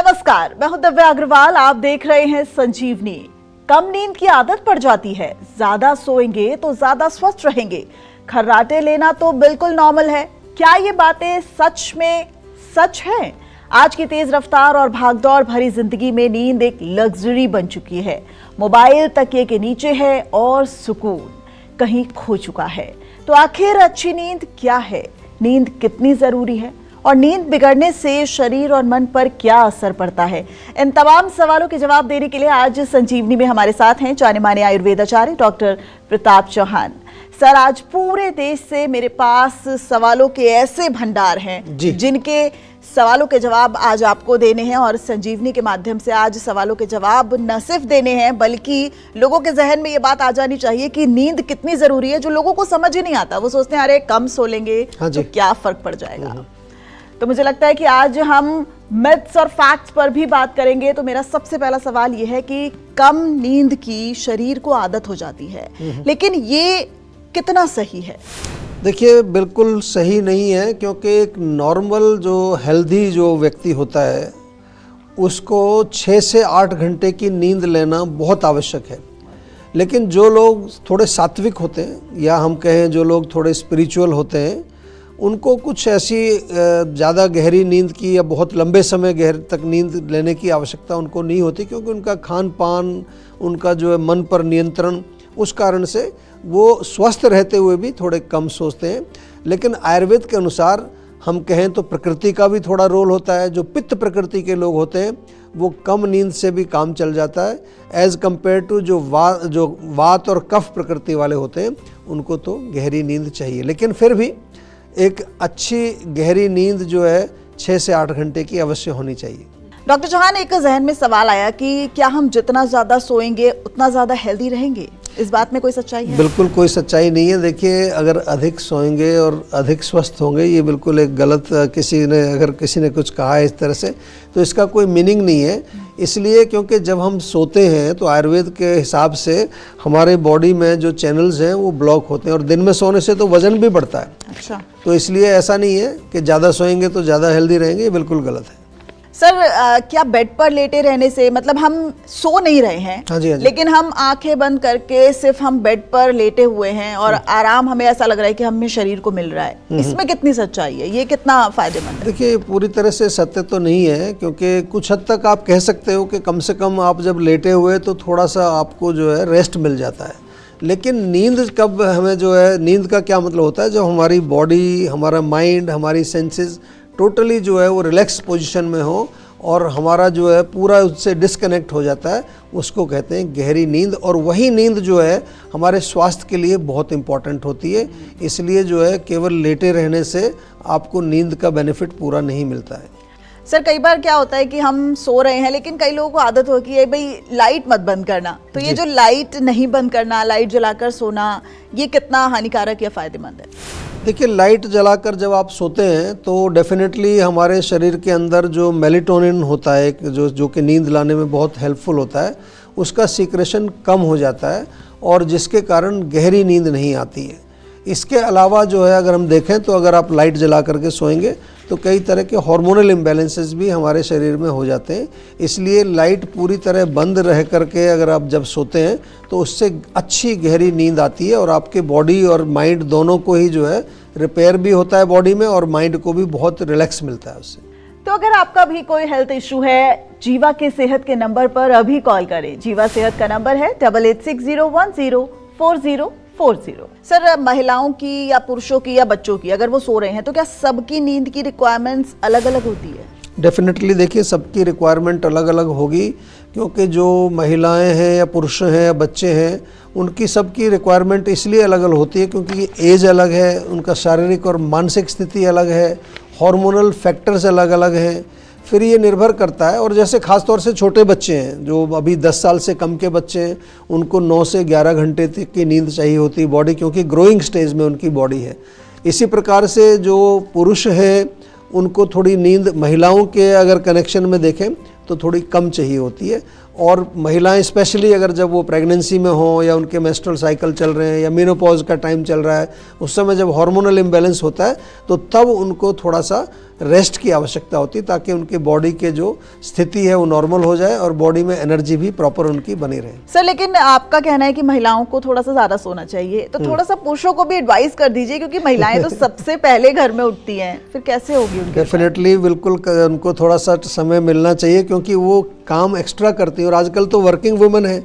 नमस्कार, मैं हूं दिव्या अग्रवाल। आप देख रहे हैं संजीवनी। कम नींद की आदत पड़ जाती है, ज्यादा सोएंगे तो ज्यादा स्वस्थ रहेंगे। खर्राटे लेना तो बिल्कुल नॉर्मल है। क्या ये बातें सच में सच हैं? आज की तेज रफ्तार और भागदौड़ भरी जिंदगी में नींद एक लग्जरी बन चुकी है। मोबाइल तकिए के नीचे है और सुकून कहीं खो चुका है। तो आखिर अच्छी नींद क्या है? नींद कितनी जरूरी है और नींद बिगड़ने से शरीर और मन पर क्या असर पड़ता है? इन तमाम सवालों के जवाब देने के लिए आज संजीवनी में हमारे साथ हैं जाने माने आयुर्वेद आचार्य डॉक्टर प्रताप चौहान। सर, आज पूरे देश से मेरे पास सवालों के ऐसे भंडार हैं जिनके सवालों के जवाब आज आपको देने हैं और संजीवनी के माध्यम से आज सवालों के जवाब न सिर्फ देने हैं बल्कि लोगों के जहन में ये बात आ जानी चाहिए कि नींद कितनी जरूरी है, जो लोगों को समझ ही नहीं आता। वो सोचते हैं अरे कम सो लेंगे तो क्या फर्क पड़ जाएगा। तो मुझे लगता है कि आज हम मिथ्स और फैक्ट्स पर भी बात करेंगे। तो मेरा सबसे पहला सवाल यह है कि कम नींद की शरीर को आदत हो जाती है, लेकिन ये कितना सही है? देखिए, बिल्कुल सही नहीं है, क्योंकि एक नॉर्मल जो हेल्दी जो व्यक्ति होता है उसको 6 से 8 घंटे की नींद लेना बहुत आवश्यक है। लेकिन जो लोग थोड़े सात्विक होते हैं या हम कहें जो लोग थोड़े स्पिरिचुअल होते हैं, उनको कुछ ऐसी ज़्यादा गहरी नींद की या बहुत लंबे समय गहर तक नींद लेने की आवश्यकता उनको नहीं होती, क्योंकि उनका खान पान, उनका जो है मन पर नियंत्रण, उस कारण से वो स्वस्थ रहते हुए भी थोड़े कम सोचते हैं। लेकिन आयुर्वेद के अनुसार हम कहें तो प्रकृति का भी थोड़ा रोल होता है। जो पित्त प्रकृति के लोग होते हैं वो कम नींद से भी काम चल जाता है, एज़ कम्पेयर टू जो वात और कफ प्रकृति वाले होते हैं, उनको तो गहरी नींद चाहिए। लेकिन फिर भी एक अच्छी गहरी नींद जो है 6 से 8 घंटे की अवश्य होनी चाहिए। डॉक्टर चौहान, एक जहन में सवाल आया कि क्या हम जितना ज्यादा सोएंगे उतना ज्यादा हेल्दी रहेंगे? इस बात में कोई सच्चाई है? बिल्कुल कोई सच्चाई नहीं है। देखिए, अगर अधिक सोएंगे और अधिक स्वस्थ होंगे, ये बिल्कुल एक गलत अगर किसी ने कुछ कहा है इस तरह से, तो इसका कोई मीनिंग नहीं है। इसलिए क्योंकि जब हम सोते हैं तो आयुर्वेद के हिसाब से हमारे बॉडी में जो चैनल्स हैं वो ब्लॉक होते हैं, और दिन में सोने से तो वजन भी बढ़ता है। अच्छा, तो इसलिए ऐसा नहीं है कि ज़्यादा सोएंगे तो ज़्यादा हेल्दी रहेंगे, ये बिल्कुल गलत है। सर, क्या बेड पर लेटे रहने से, मतलब हम सो नहीं रहे हैं, हाँ जी, लेकिन हम आंखें बंद करके सिर्फ हम बेड पर लेटे हुए हैं और आराम हमें ऐसा लग रहा है कि हमें शरीर को मिल रहा है, इसमें कितनी सच्चाई है? ये कितना फायदेमंद है? देखिए, पूरी तरह से सत्य तो नहीं है, क्योंकि कुछ हद तक आप कह सकते हो कि कम से कम आप जब लेटे हुए तो थोड़ा सा आपको जो है रेस्ट मिल जाता है। लेकिन नींद कब हमें जो है, नींद का क्या मतलब होता है? जब हमारी बॉडी, हमारा माइंड, हमारी सेंसेस टोटली जो है वो रिलैक्स पोजीशन में हो और हमारा जो है पूरा उससे डिस्कनेक्ट हो जाता है, उसको कहते हैं गहरी नींद। और वही नींद जो है हमारे स्वास्थ्य के लिए बहुत इम्पॉर्टेंट होती है। इसलिए जो है केवल लेटे रहने से आपको नींद का बेनिफिट पूरा नहीं मिलता है। सर, कई बार क्या होता है कि हम सो रहे हैं लेकिन कई लोगों को आदत होती है भाई लाइट मत बंद करना, तो ये जो लाइट नहीं बंद करना, लाइट जलाकर सोना, ये कितना हानिकारक या फायदेमंद है? देखिए, लाइट जलाकर जब आप सोते हैं तो डेफिनेटली हमारे शरीर के अंदर जो मेलेटोनिन होता है, जो कि नींद लाने में बहुत हेल्पफुल होता है, उसका सीक्रेशन कम हो जाता है और जिसके कारण गहरी नींद नहीं आती है। इसके अलावा जो है अगर हम देखें तो अगर आप लाइट जला करके सोएंगे तो कई तरह के हार्मोनल इम्बैलेंसेस भी हमारे शरीर में हो जाते हैं। इसलिए लाइट पूरी तरह बंद रह करके अगर आप जब सोते हैं तो उससे अच्छी गहरी नींद आती है और आपके बॉडी और माइंड दोनों को ही जो है रिपेयर भी होता है बॉडी में, और माइंड को भी बहुत रिलैक्स मिलता है उससे। तो अगर आपका भी कोई हेल्थ इशू है, जीवा के सेहत के नंबर पर अभी कॉल करें। जीवा सेहत का नंबर है 8860104040। सर, महिलाओं की या पुरुषों की या बच्चों की अगर वो सो रहे हैं तो क्या सबकी नींद की रिक्वायरमेंट्स अलग अलग होती है? डेफिनेटली देखिए, सबकी रिक्वायरमेंट अलग अलग होगी, क्योंकि जो महिलाएं हैं या पुरुष हैं या बच्चे हैं, उनकी सबकी रिक्वायरमेंट इसलिए अलग अलग होती है क्योंकि एज अलग है, उनका शारीरिक और मानसिक स्थिति अलग है, हार्मोनल फैक्टर्स अलग अलग हैं। फिर ये निर्भर करता है, और जैसे ख़ास तौर से छोटे बच्चे हैं, जो अभी 10 साल से कम के बच्चे हैं, उनको 9 से 11 घंटे तक की नींद चाहिए होती है बॉडी, क्योंकि ग्रोइंग स्टेज में उनकी बॉडी है। इसी प्रकार से जो पुरुष हैं उनको थोड़ी नींद, महिलाओं के अगर कनेक्शन में देखें तो थोड़ी कम चाहिए होती है। और महिलाएं स्पेशली अगर जब वो प्रेगनेंसी में हो या उनके मेंस्ट्रुअल साइकिल चल रहे हैं या मेनोपॉज का टाइम चल रहा है, उस समय जब हार्मोनल इम्बैलेंस होता है तो तब उनको थोड़ा सा रेस्ट की आवश्यकता होती है, ताकि उनके बॉडी के जो स्थिति है वो नॉर्मल हो जाए और बॉडी में एनर्जी भी प्रॉपर उनकी बनी रहे। सर लेकिन आपका कहना है कि महिलाओं को थोड़ा सा ज्यादा सोना चाहिए, तो थोड़ा सा पुरुषों को भी एडवाइस कर दीजिए, क्योंकि महिलाएं तो सबसे पहले घर में उठती हैं, फिर कैसे होगी उनके? डेफिनेटली बिल्कुल उनको थोड़ा सा समय मिलना चाहिए, क्योंकि वो काम एक्स्ट्रा करती है और आजकल तो वर्किंग वुमेन है।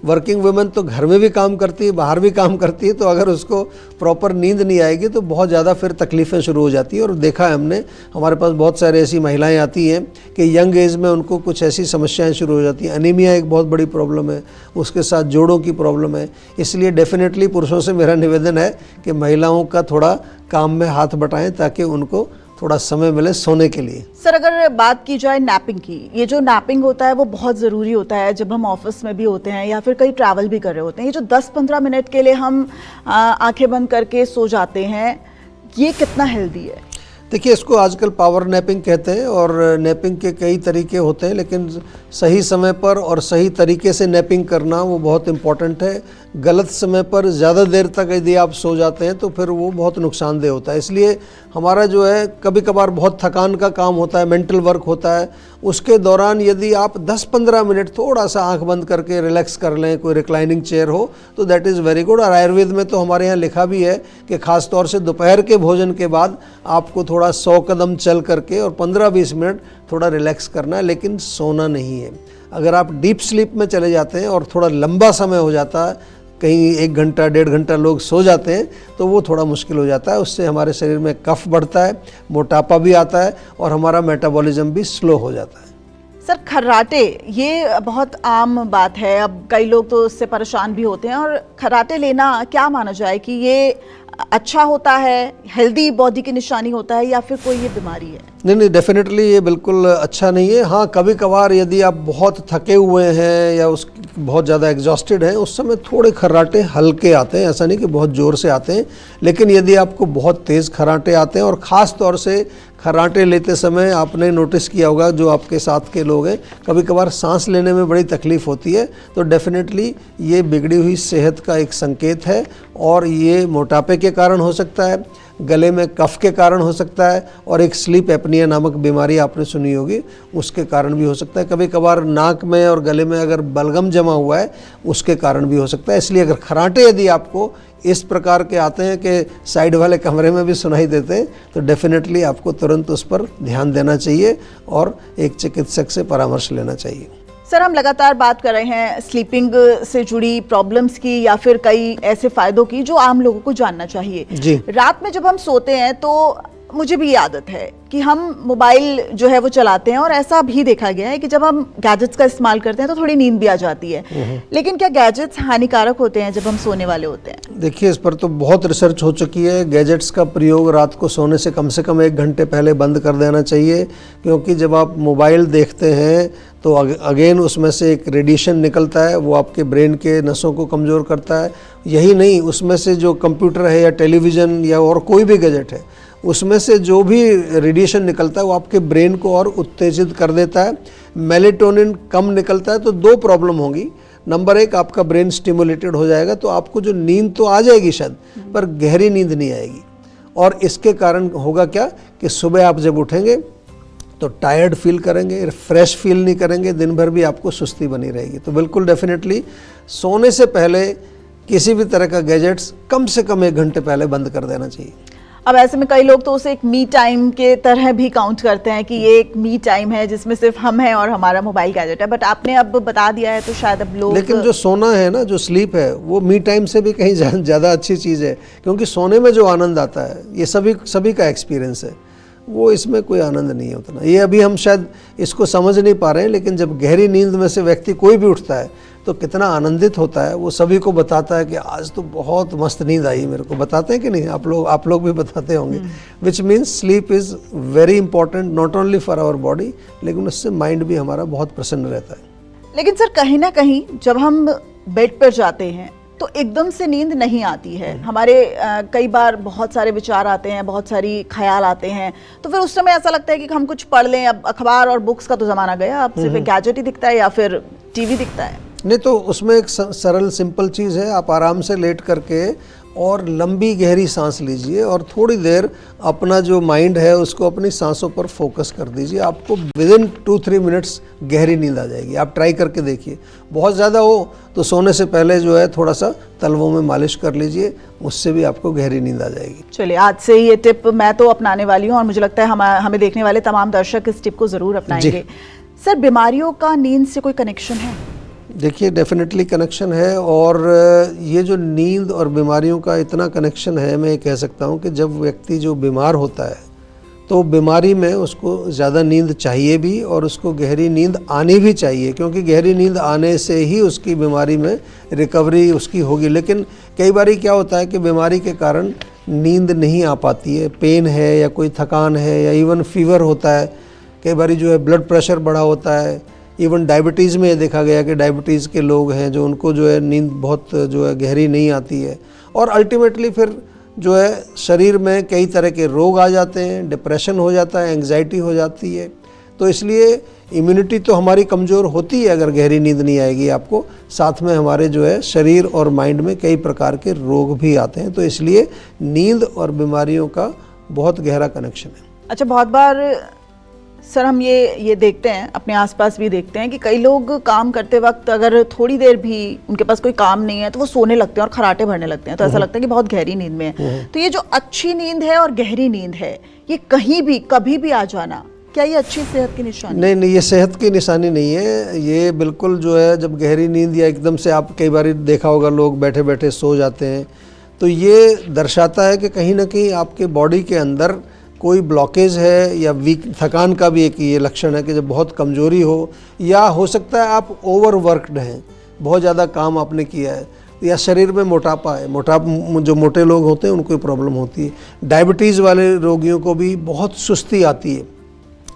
वर्किंग वुमेन तो घर में भी काम करती है, बाहर भी काम करती है, तो अगर उसको प्रॉपर नींद नहीं आएगी तो बहुत ज़्यादा फिर तकलीफ़ें शुरू हो जाती है। और देखा है हमने, हमारे पास बहुत सारे ऐसी महिलाएं आती हैं कि यंग एज में उनको कुछ ऐसी समस्याएं शुरू हो जाती हैं। एनीमिया एक बहुत बड़ी प्रॉब्लम है, उसके साथ जोड़ों की प्रॉब्लम है। इसलिए डेफिनेटली पुरुषों से मेरा निवेदन है कि महिलाओं का थोड़ा काम में हाथ बटाएं, ताकि उनको थोड़ा समय मिले सोने के लिए। सर अगर बात की जाए नैपिंग की, ये जो नैपिंग होता है वो बहुत ज़रूरी होता है जब हम ऑफिस में भी होते हैं या फिर कहीं ट्रैवल भी कर रहे होते हैं। ये जो 10-15 मिनट के लिए हम आंखें बंद करके सो जाते हैं, ये कितना हेल्दी है? देखिए, इसको आजकल पावर नैपिंग कहते हैं और नैपिंग के कई तरीके होते हैं, लेकिन सही समय पर और सही तरीके से नैपिंग करना वो बहुत इम्पॉर्टेंट है। गलत समय पर ज़्यादा देर तक यदि आप सो जाते हैं तो फिर वो बहुत नुकसानदेह होता है। इसलिए हमारा जो है कभी कभार बहुत थकान का काम होता है, मेंटल वर्क होता है, उसके दौरान यदि आप 10-15 मिनट थोड़ा सा आंख बंद करके रिलैक्स कर लें, कोई रिक्लाइनिंग चेयर हो, तो दैट इज़ वेरी गुड। और आयुर्वेद में तो हमारे यहाँ लिखा भी है कि ख़ास तौर से दोपहर के भोजन के बाद आपको थोड़ा 100 कदम चल करके और 15-20 मिनट थोड़ा रिलैक्स करना है, लेकिन सोना नहीं है। अगर आप डीप स्लीप में चले जाते हैं और थोड़ा लंबा समय हो जाता है, कहीं 1 घंटा 1.5 घंटा लोग सो जाते हैं, तो वो थोड़ा मुश्किल हो जाता है। उससे हमारे शरीर में कफ बढ़ता है, मोटापा भी आता है और हमारा मेटाबॉलिज्म भी स्लो हो जाता है। सर खर्राटे, ये बहुत आम बात है, अब कई लोग तो इससे परेशान भी होते हैं, और खर्राटे लेना क्या माना जाए कि ये अच्छा होता है, हेल्दी बॉडी की निशानी होता है, या फिर कोई ये बीमारी है? नहीं, डेफिनेटली ये बिल्कुल अच्छा नहीं है। हाँ, कभी कभार यदि आप बहुत थके हुए हैं या उस बहुत ज़्यादा एग्जॉस्टेड हैं, उस समय थोड़े खर्राटे हल्के आते हैं, ऐसा नहीं कि बहुत ज़ोर से आते हैं। लेकिन यदि आपको बहुत तेज़ खर्राटे आते हैं, और ख़ास तौर से खर्राटे लेते समय आपने नोटिस किया होगा, जो आपके साथ के लोग हैं, कभी कभार सांस लेने में बड़ी तकलीफ़ होती है, तो डेफिनेटली ये बिगड़ी हुई सेहत का एक संकेत है। और ये मोटापे के कारण हो सकता है, गले में कफ के कारण हो सकता है, और एक स्लीप एपनिया नामक बीमारी आपने सुनी होगी, उसके कारण भी हो सकता है। कभी कभार नाक में और गले में अगर बलगम जमा हुआ है, उसके कारण भी हो सकता है। इसलिए अगर खर्राटे यदि आपको इस प्रकार के आते हैं कि साइड वाले कमरे में भी सुनाई देते हैं, तो डेफिनेटली आपको तुरंत उस पर ध्यान देना चाहिए और एक चिकित्सक से परामर्श लेना चाहिए। सर हम लगातार बात कर रहे हैं स्लीपिंग से जुड़ी प्रॉब्लम्स की, या फिर कई ऐसे फायदों की जो आम लोगों को जानना चाहिए जी। रात में जब हम सोते हैं तो मुझे भी ये आदत है कि हम मोबाइल जो है वो चलाते हैं, और ऐसा भी देखा गया है कि जब हम गैजेट्स का इस्तेमाल करते हैं तो थोड़ी नींद भी आ जाती है। लेकिन क्या गैजेट्स हानिकारक होते हैं जब हम सोने वाले होते हैं? देखिए, इस पर तो बहुत रिसर्च हो चुकी है। गैजेट्स का प्रयोग रात को सोने से कम 1 घंटे पहले बंद कर देना चाहिए, क्योंकि जब आप मोबाइल देखते हैं तो अगेन उसमें से एक रेडिएशन निकलता है, वो आपके ब्रेन के नसों को कमज़ोर करता है। यही नहीं, उसमें से जो कंप्यूटर है या टेलीविज़न या और कोई भी गैजेट है, उसमें से जो भी रेडिएशन निकलता है वो आपके ब्रेन को और उत्तेजित कर देता है। मेलेटोनिन कम निकलता है तो 2 प्रॉब्लम होगी। नंबर 1, आपका ब्रेन स्टिमुलेटेड हो जाएगा, तो आपको जो नींद तो आ जाएगी शायद, पर गहरी नींद नहीं आएगी। और इसके कारण होगा क्या कि सुबह आप जब उठेंगे तो टायर्ड फील करेंगे, फ्रेश फील नहीं करेंगे, दिन भर भी आपको सुस्ती बनी रहेगी। तो बिल्कुल डेफिनेटली सोने से पहले किसी भी तरह का गैजेट्स कम से कम 1 घंटे पहले बंद कर देना चाहिए। अब ऐसे में कई लोग तो उसे एक मी टाइम के तरह भी काउंट करते हैं कि ये एक मी टाइम है जिसमें सिर्फ हम हैं और हमारा मोबाइल गैजेट है, बट आपने अब बता दिया है तो शायद अब लोग। लेकिन जो सोना है ना, जो स्लीप है, वो मी टाइम से भी कहीं ज़्यादा अच्छी चीज़ है, क्योंकि सोने में जो आनंद आता है, ये सभी का एक्सपीरियंस है, वो इसमें कोई आनंद नहीं है उतना। ये अभी हम शायद इसको समझ नहीं पा रहे हैं, लेकिन जब गहरी नींद में से व्यक्ति कोई भी उठता है तो कितना आनंदित होता है, वो सभी को बताता है कि आज तो बहुत मस्त नींद आई मेरे को। बताते हैं कि नहीं? आप लोग भी बताते होंगे। Which means sleep is very important not only for our body, लेकिन उससे माइंड भी हमारा बहुत प्रसन्न रहता है। लेकिन सर कहीं ना कहीं जब हम बेड पर जाते हैं तो एकदम से नींद नहीं आती है हमारे। कई बार बहुत सारे विचार आते हैं, बहुत सारी ख्याल आते हैं, तो फिर उस समय ऐसा लगता है कि हम कुछ पढ़ लें। अब अखबार और बुक्स का तो ज़माना गया, अब सिर्फ एक गैजेट ही दिखता है या फिर टीवी दिखता है। नहीं तो उसमें एक सरल सिंपल चीज़ है, आप आराम से लेट करके और लंबी गहरी सांस लीजिए और थोड़ी देर अपना जो माइंड है उसको अपनी सांसों पर फोकस कर दीजिए। आपको विदिन 2-3 मिनट्स गहरी नींद आ जाएगी। आप ट्राई करके देखिए। बहुत ज़्यादा हो तो सोने से पहले जो है थोड़ा सा तलवों में मालिश कर लीजिए, उससे भी आपको गहरी नींद आ जाएगी। चलिए, आज से ये टिप मैं तो अपनाने वाली हूँ और मुझे लगता है हमें देखने वाले तमाम दर्शक इस टिप को ज़रूर अपनाएंगे। सर, बीमारियों का नींद से कोई कनेक्शन है? देखिए, डेफिनेटली कनेक्शन है। और ये जो नींद और बीमारियों का इतना कनेक्शन है, मैं ये कह सकता हूँ कि जब व्यक्ति जो बीमार होता है तो बीमारी में उसको ज़्यादा नींद चाहिए भी और उसको गहरी नींद आनी भी चाहिए, क्योंकि गहरी नींद आने से ही उसकी बीमारी में रिकवरी उसकी होगी। लेकिन कई बार क्या होता है कि बीमारी के कारण नींद नहीं आ पाती है, पेन है या कोई थकान है या इवन फीवर होता है, कई बार जो है ब्लड प्रेशर बढ़ा होता है। इवन डायबिटीज़ में ये देखा गया कि डायबिटीज़ के लोग हैं जो उनको जो है नींद बहुत जो है गहरी नहीं आती है और अल्टीमेटली फिर जो है शरीर में कई तरह के रोग आ जाते हैं, डिप्रेशन हो जाता है, एंग्जाइटी हो जाती है। तो इसलिए इम्यूनिटी तो हमारी कमज़ोर होती है अगर गहरी नींद नहीं आएगी आपको, साथ में हमारे जो है शरीर और माइंड में कई प्रकार के रोग भी आते हैं। तो इसलिए नींद और बीमारियों का बहुत गहरा कनेक्शन है। अच्छा, बहुत बार सर हम ये देखते हैं, अपने आसपास भी देखते हैं कि कई लोग काम करते वक्त अगर थोड़ी देर भी उनके पास कोई काम नहीं है तो वो सोने लगते हैं और खराटे भरने लगते हैं, तो ऐसा लगता है कि बहुत गहरी नींद में है। तो ये जो अच्छी नींद है और गहरी नींद है, ये कहीं भी कभी भी आ जाना, क्या ये अच्छी सेहत की निशानी? नहीं, ये सेहत की निशानी नहीं है। ये बिल्कुल जो है जब गहरी नींद या एकदम से, आप कई बार देखा होगा लोग बैठे बैठे सो जाते हैं, तो ये दर्शाता है कि कहीं ना कहीं आपके बॉडी के अंदर कोई ब्लॉकेज है या वीक, थकान का भी एक ये लक्षण है कि जब बहुत कमज़ोरी हो, या हो सकता है आप ओवरवर्कड हैं, बहुत ज़्यादा काम आपने किया है, या शरीर में मोटापा है। जो मोटे लोग होते हैं उनको प्रॉब्लम होती है। डायबिटीज़ वाले रोगियों को भी बहुत सुस्ती आती है,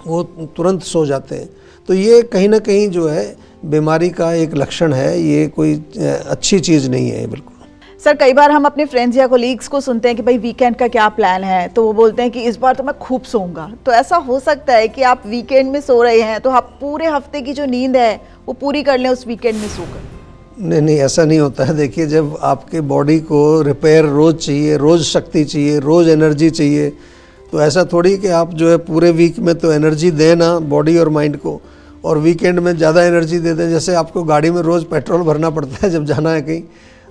वो तुरंत सो जाते हैं। तो ये कहीं ना कहीं जो है बीमारी का एक लक्षण है, ये कोई अच्छी चीज़ नहीं है बिल्कुल। सर, कई बार हम अपने फ्रेंड्स या कोलीग्स को सुनते हैं कि भाई वीकेंड का क्या प्लान है, तो वो बोलते हैं कि इस बार तो मैं खूब सोऊंगा। तो ऐसा हो सकता है कि आप वीकेंड में सो रहे हैं तो आप पूरे हफ्ते की जो नींद है वो पूरी कर लें उस वीकेंड में सोकर? नहीं, ऐसा नहीं होता है। देखिए, जब आपके बॉडी को रिपेयर रोज़ चाहिए, रोज़ शक्ति चाहिए, रोज़ एनर्जी चाहिए, तो ऐसा थोड़ी कि आप जो है पूरे वीक में तो एनर्जी दें ना बॉडी और माइंड को, और वीकेंड में ज़्यादा एनर्जी दे दें। जैसे आपको गाड़ी में रोज़ पेट्रोल भरना पड़ता है जब जाना है कहीं,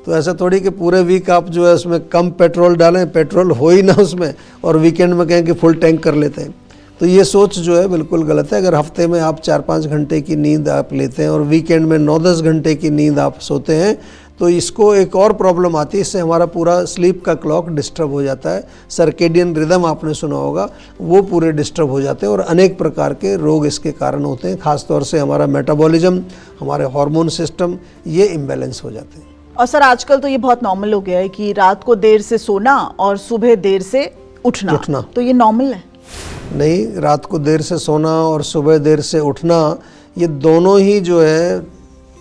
तो ऐसा थोड़ी कि पूरे वीक आप जो है उसमें कम पेट्रोल डालें, पेट्रोल हो ही ना उसमें, और वीकेंड में कहें कि फुल टैंक कर लेते हैं। तो ये सोच जो है बिल्कुल गलत है। अगर हफ्ते में आप 4-5 घंटे की नींद आप लेते हैं और वीकेंड में 9-10 घंटे की नींद आप सोते हैं, तो इसको एक और प्रॉब्लम आती है, इससे हमारा पूरा स्लीप का क्लॉक डिस्टर्ब हो जाता है। सर्केडियन रिदम आपने सुना होगा, वो पूरे डिस्टर्ब हो जाते हैं और अनेक प्रकार के रोग इसके कारण होते हैं। ख़ासतौर से हमारा मेटाबॉलिज्म, हमारे हार्मोन सिस्टम, ये इम्बैलेंस हो जाते हैं। और सर, आजकल तो ये बहुत नॉर्मल हो गया है कि रात को देर से सोना और सुबह देर से उठना। तो ये नॉर्मल है? नहीं, रात को देर से सोना और सुबह देर से उठना, ये दोनों ही जो है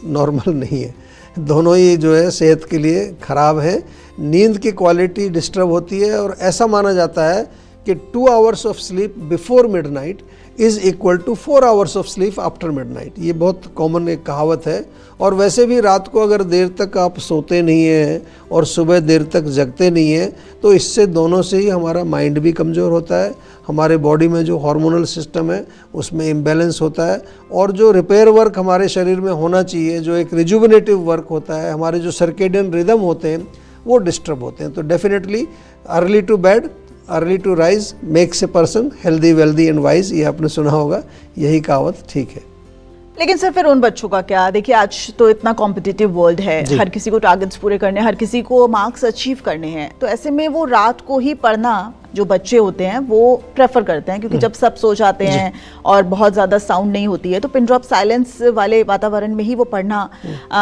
नॉर्मल नहीं है। दोनों ही जो है सेहत के लिए ख़राब है। नींद की क्वालिटी डिस्टर्ब होती है और ऐसा माना जाता है कि 2 hours of sleep before midnight is equal to 4 hours of sleep after midnight. ये बहुत कॉमन एक कहावत है। और वैसे भी रात को अगर देर तक आप सोते नहीं हैं और सुबह देर तक जगते नहीं हैं, तो इससे दोनों से ही हमारा माइंड भी कमज़ोर होता है, हमारे बॉडी में जो हार्मोनल सिस्टम है उसमें इम्बैलेंस होता है, और जो रिपेयर वर्क हमारे शरीर में होना चाहिए, जो एक रिजुविनेटिव वर्क होता है, हमारे जो सर्केडियन रिदम होते हैं, वो डिस्टर्ब होते हैं। तो definitely early to bed, early to rise makes a person healthy, wealthy and wise, ये आपने सुना होगा, यही कहावत ठीक है। लेकिन सर, फिर उन बच्चों का क्या? देखिए, आज तो इतना कॉम्पिटिटिव वर्ल्ड है, हर किसी को टारगेट्स पूरे करने, हर किसी को मार्क्स अचीव करने हैं। तो ऐसे में वो रात को ही पढ़ना, जो बच्चे होते हैं वो प्रेफर करते हैं, क्योंकि जब सब सो जाते हैं और बहुत ज़्यादा साउंड नहीं होती है, तो पिन ड्रॉप साइलेंस वाले वातावरण में ही वो पढ़ना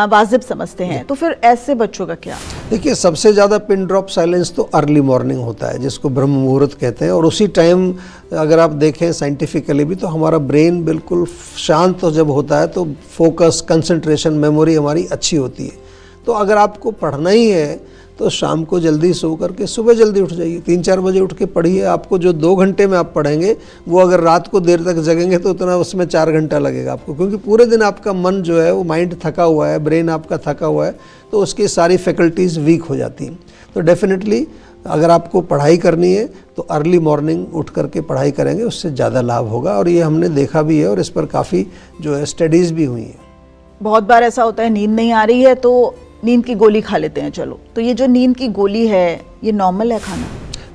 वाजिब समझते हैं। तो फिर ऐसे बच्चों का क्या? देखिए, सबसे ज़्यादा पिन ड्रॉप साइलेंस तो अर्ली मॉर्निंग होता है, जिसको ब्रह्म मुहूर्त कहते हैं। और उसी टाइम अगर आप देखें साइंटिफिकली भी, तो हमारा ब्रेन बिल्कुल शांत जब होता है तो फोकस, कंसंट्रेशन, मेमोरी हमारी अच्छी होती है। तो अगर आपको पढ़ना ही है तो शाम को जल्दी सो करके सुबह जल्दी उठ जाइए, 3-4 बजे उठ के पढ़िए। आपको जो 2 घंटे में आप पढ़ेंगे वो अगर रात को देर तक जगेंगे तो उतना उसमें 4 घंटा लगेगा आपको, क्योंकि पूरे दिन आपका मन जो है वो माइंड थका हुआ है, ब्रेन आपका थका हुआ है, तो उसकी सारी फैकल्टीज़ वीक हो जाती हैं। तो डेफिनेटली अगर आपको पढ़ाई करनी है तो अर्ली मॉर्निंग उठ करके पढ़ाई करेंगे, उससे ज़्यादा लाभ होगा। और ये हमने देखा भी है और इस पर काफ़ी जो है स्टडीज़ भी हुई हैं। बहुत बार ऐसा होता है नींद नहीं आ रही है तो नींद की गोली खा लेते हैं, चलो, तो ये जो नींद की गोली है ये नॉर्मल है खाना?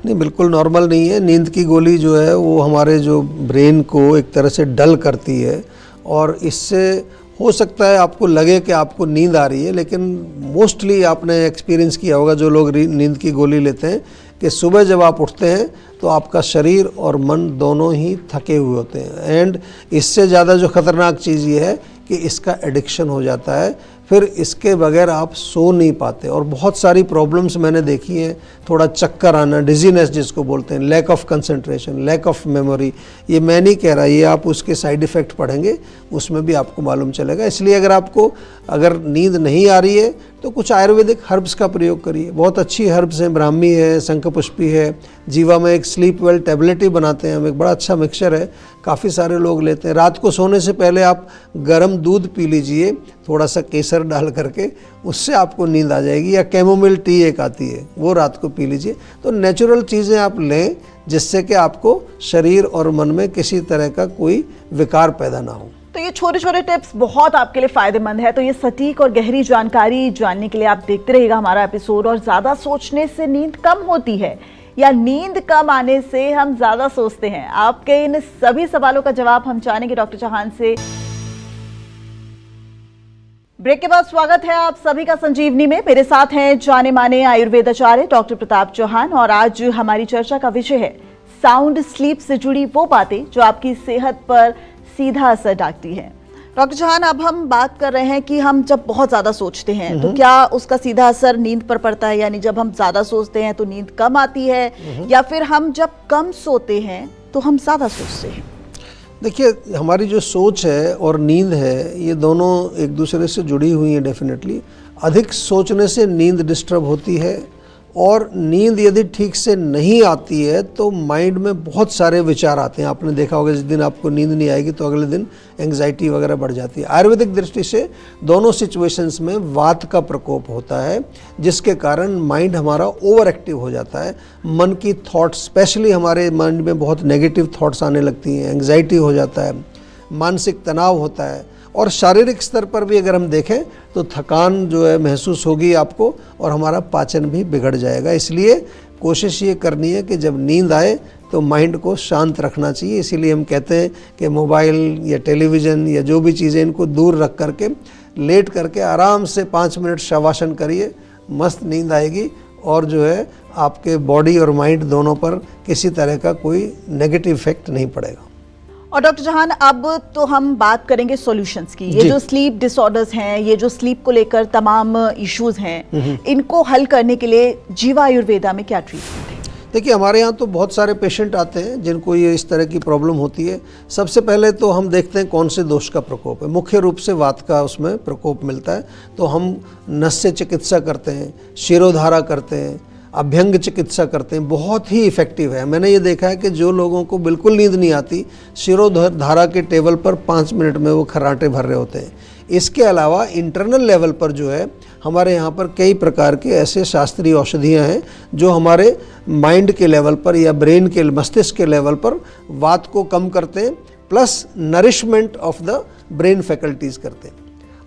नहीं, बिल्कुल नॉर्मल नहीं है। नींद की गोली जो है वो हमारे जो ब्रेन को एक तरह से डल करती है, और इससे हो सकता है आपको लगे कि आपको नींद आ रही है, लेकिन मोस्टली आपने एक्सपीरियंस किया होगा जो लोग नींद की गोली लेते हैं कि सुबह जब आप उठते हैं तो आपका शरीर और मन दोनों ही थके हुए होते हैं। एंड इससे ज़्यादा जो ख़तरनाक चीज़ ये है कि इसका एडिक्शन हो जाता है, फिर इसके बगैर आप सो नहीं पाते। और बहुत सारी प्रॉब्लम्स मैंने देखी हैं, थोड़ा चक्कर आना, डिजीनेस जिसको बोलते हैं, lack of concentration, lack of memory. ये मैं नहीं कह रहा, ये आप उसके साइड इफ़ेक्ट पढ़ेंगे उसमें भी आपको मालूम चलेगा। इसलिए अगर नींद नहीं आ रही है तो कुछ आयुर्वेदिक हर्ब्स का प्रयोग करिए। बहुत अच्छी हर्ब्स हैं, ब्राह्मी है, शंखपुष्पी है, जीवा में एक स्लीप वेल टैबलेट ही बनाते हैं हम, एक बड़ा अच्छा मिक्सचर है, काफ़ी सारे लोग लेते हैं। रात को सोने से पहले आप गर्म दूध पी लीजिए, थोड़ा सा केसर डाल करके, उससे आपको नींद आ जाएगी। या कैमोमिल टी एक आती है, वो रात को पी लीजिए। तो नेचुरल चीज़ें आप लें जिससे कि आपको शरीर और मन में किसी तरह का कोई विकार पैदा ना हो। तो ये छोटे छोटे टिप्स बहुत आपके लिए फायदेमंद है। तो ये सटीक और गहरी जानकारी जानने के लिए आप देखते रहिएगा हमारा एपिसोड। और ज्यादा सोचने से नींद कम होती है या नींद कम आने से हम ज्यादा सोचते हैं, आपके इन सभी सवालों का जवाब हम जानेंगे डॉक्टर चौहान से। ब्रेक के बाद स्वागत है आप सभी का संजीवनी में। मेरे साथ हैं जाने माने आयुर्वेदाचार्य डॉक्टर प्रताप चौहान, और आज हमारी चर्चा का विषय है साउंड स्लीप से जुड़ी वो बातें जो आपकी सेहत पर सीधा असर डालती है। डॉक्टर चौहान, अब हम बात कर रहे हैं कि हम जब बहुत ज्यादा सोचते हैं तो क्या उसका सीधा असर नींद पर पड़ता है? यानी जब हम ज्यादा सोचते हैं तो नींद कम आती है, या फिर हम जब कम सोते हैं तो हम ज्यादा सोचते हैं? देखिए, हमारी जो सोच है और नींद है ये दोनों एक दूसरे से जुड़ी हुई हैं डेफिनेटली। अधिक सोचने से नींद डिस्टर्ब होती है, और नींद यदि ठीक से नहीं आती है तो माइंड में बहुत सारे विचार आते हैं। आपने देखा होगा जिस दिन आपको नींद नहीं आएगी तो अगले दिन एंग्जाइटी वगैरह बढ़ जाती है। आयुर्वेदिक दृष्टि से दोनों सिचुएशंस में वात का प्रकोप होता है, जिसके कारण माइंड हमारा ओवर एक्टिव हो जाता है। मन की थॉट्स, स्पेशली हमारे माइंड में बहुत नेगेटिव थॉट्स आने लगती हैं, एंग्जाइटी हो जाता है, मानसिक तनाव होता है, और शारीरिक स्तर पर भी अगर हम देखें तो थकान जो है महसूस होगी आपको, और हमारा पाचन भी बिगड़ जाएगा। इसलिए कोशिश ये करनी है कि जब नींद आए तो माइंड को शांत रखना चाहिए। इसीलिए हम कहते हैं कि मोबाइल या टेलीविज़न या जो भी चीज़ें, इनको दूर रख करके लेट करके आराम से 5 मिनट शवासन करिए, मस्त नींद आएगी, और जो है आपके बॉडी और माइंड दोनों पर किसी तरह का कोई नेगेटिव इफेक्ट नहीं पड़ेगा। और डॉक्टर चौहान, अब तो हम बात करेंगे सॉल्यूशंस की। ये जो स्लीप डिसऑर्डर्स हैं, ये जो स्लीप को लेकर तमाम इश्यूज हैं, इनको हल करने के लिए जीवा आयुर्वेदा में क्या ट्रीटमेंट है? देखिए, हमारे यहाँ तो बहुत सारे पेशेंट आते हैं जिनको ये इस तरह की प्रॉब्लम होती है। सबसे पहले तो हम देखते हैं कौन से दोष का प्रकोप है। मुख्य रूप से वात का उसमें प्रकोप मिलता है, तो हम नस्य चिकित्सा करते हैं, शिरोधारा करते हैं, अभ्यंग चिकित्सा करते हैं, बहुत ही इफ़ेक्टिव है। मैंने ये देखा है कि जो लोगों को बिल्कुल नींद नहीं आती, शिरोधारा के टेबल पर 5 मिनट में वो खर्राटे भर रहे होते हैं। इसके अलावा इंटरनल लेवल पर जो है हमारे यहाँ पर कई प्रकार के ऐसे शास्त्रीय औषधियाँ हैं जो हमारे माइंड के लेवल पर या ब्रेन के, मस्तिष्क के लेवल पर वात को कम करते हैं, plus nourishment of the brain faculties करते हैं।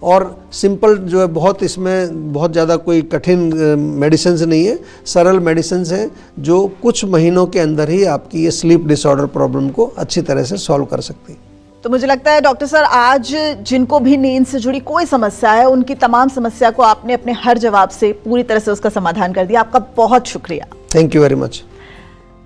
और सिंपल जो है, बहुत इसमें बहुत ज़्यादा कोई कठिन मेडिसिन्स नहीं है, सरल मेडिसिन्स हैं जो कुछ महीनों के अंदर ही आपकी ये स्लीप डिसऑर्डर प्रॉब्लम को अच्छी तरह से सॉल्व कर सकती है। तो मुझे लगता है डॉक्टर सर, आज जिनको भी नींद से जुड़ी कोई समस्या है, उनकी तमाम समस्या को आपने अपने हर जवाब से पूरी तरह से उसका समाधान कर दिया। आपका बहुत शुक्रिया। Thank you very much.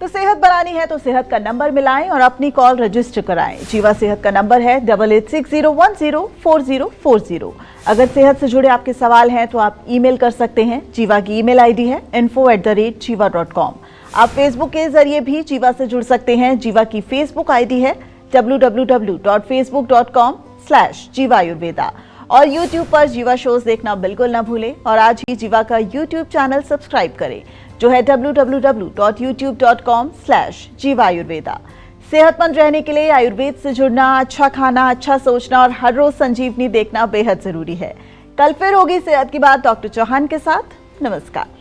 तो सेहत बनानी है तो सेहत का नंबर मिलाएं और अपनी कॉल रजिस्टर कराएं। जीवा सेहत का नंबर है 8860104040। अगर सेहत से जुड़े आपके सवाल हैं तो आप ईमेल कर सकते हैं। जीवा की ईमेल आईडी है info@jiva.com। आप फेसबुक के जरिए भी जीवा से जुड़ सकते हैं। जीवा की फेसबुक आईडी है www.facebook.com/jiva ayurveda। और YouTube पर जीवा शोज देखना बिल्कुल ना भूलें और आज ही जीवा का YouTube चैनल सब्सक्राइब करें जो है www.youtube.com/जीवा आयुर्वेदा। सेहतमंद रहने के लिए आयुर्वेद से जुड़ना, अच्छा खाना, अच्छा सोचना और हर रोज संजीवनी देखना बेहद जरूरी है। कल फिर होगी सेहत की बात डॉक्टर चौहान के साथ। नमस्कार।